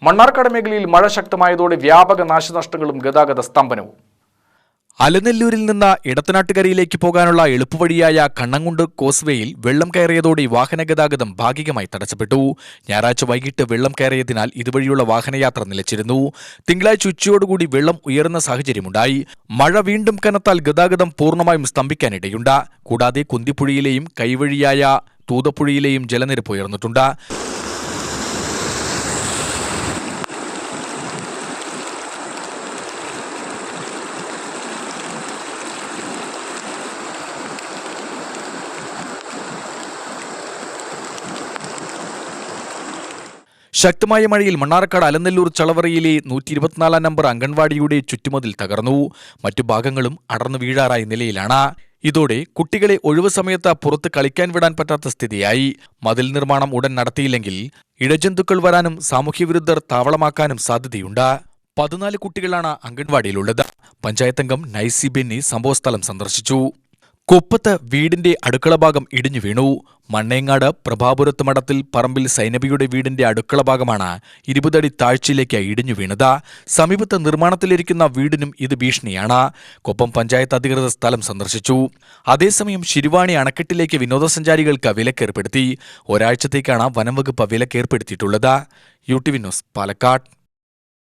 മണ്ണാർക്കാട് മേഖലയിൽ മഴ ശക്തമായതോടെ വ്യാപക നാശനഷ്ടങ്ങളും ഗതാഗത സ്തംഭനവും. അലനെല്ലൂരിൽ നിന്ന് ഇടത്തനാട്ടുകരയിലേക്ക് പോകാനുള്ള എളുപ്പവഴിയായ കണ്ണങ്കുണ്ട് കോസ്വേയിൽ വെള്ളം കയറിയതോടെ വാഹനഗതാഗതം ഭാഗികമായി തടസ്സപ്പെട്ടു. ഞായറാഴ്ച വൈകിട്ട് വെള്ളം കയറിയതിനാൽ ഇതുവഴിയുള്ള വാഹനയാത്ര നിലച്ചിരുന്നു. തിങ്കളാഴ്ച ഉച്ചയോടുകൂടി വെള്ളം ഉയർന്ന സാഹചര്യമുണ്ടായി. മഴ വീണ്ടും കനത്താൽ ഗതാഗതം പൂർണ്ണമായും സ്തംഭിക്കാനിടയുണ്ട്. കൂടാതെ കുന്തിപ്പുഴയിലെയും കൈവഴിയായ തൂതപ്പുഴയിലെയും ജലനിരപ്പ് ഉയർന്നിട്ടുണ്ട്. ശക്തമായ മഴയിൽ മണ്ണാർക്കാട് അലനെല്ലൂർ ചളവറയിലെ 124 നമ്പർ അംഗൻവാടിയുടെ ചുറ്റുമതിൽ തകർന്നു. മറ്റു ഭാഗങ്ങളും അടർന്നു വീഴാറായ നിലയിലാണ്. ഇതോടെ കുട്ടികളെ ഒഴിവു സമയത്ത് പുറത്ത് കളിക്കാൻ വിടാൻ പറ്റാത്ത സ്ഥിതിയായി. മതിൽ നിർമ്മാണം ഉടൻ നടത്തിയില്ലെങ്കിൽ ഇഴജന്തുക്കൾ വരാനും സാമൂഹ്യവിരുദ്ധർ താവളമാക്കാനും സാധ്യതയുണ്ട്. 14 കുട്ടികളാണ് അംഗൻവാടിയിലുള്ളത്. പഞ്ചായത്തംഗം നൈസി ബെന്നി സംഭവസ്ഥലം സന്ദർശിച്ചു. കൊപ്പത്ത് വീടിന്റെ അടുക്കള ഭാഗം ഇടിഞ്ഞു വീണു. മണ്ണേങ്ങാട് പ്രഭാപുരത്ത് മഠത്തിൽ പറമ്പിൽ സൈനബിയുടെ വീടിന്റെ അടുക്കള ഭാഗമാണ് 20 അടി താഴ്ചയിലേക്ക് ഇടിഞ്ഞു വീണത്. സമീപത്ത് നിർമ്മാണത്തിലിരിക്കുന്ന വീടിനും ഇത് ഭീഷണിയാണ്. കൊപ്പം പഞ്ചായത്ത് അധികൃതർ സ്ഥലം സന്ദർശിച്ചു. അതേസമയം ശിരുവാണി അണക്കെട്ടിലേക്ക് വിനോദസഞ്ചാരികൾക്ക് വിലക്കേർപ്പെടുത്തി. ഒരാഴ്ചത്തേക്കാണ് വനം വകുപ്പ് വിലക്കേർപ്പെടുത്തിയിട്ടുള്ളത്. UTV news, Palakkad.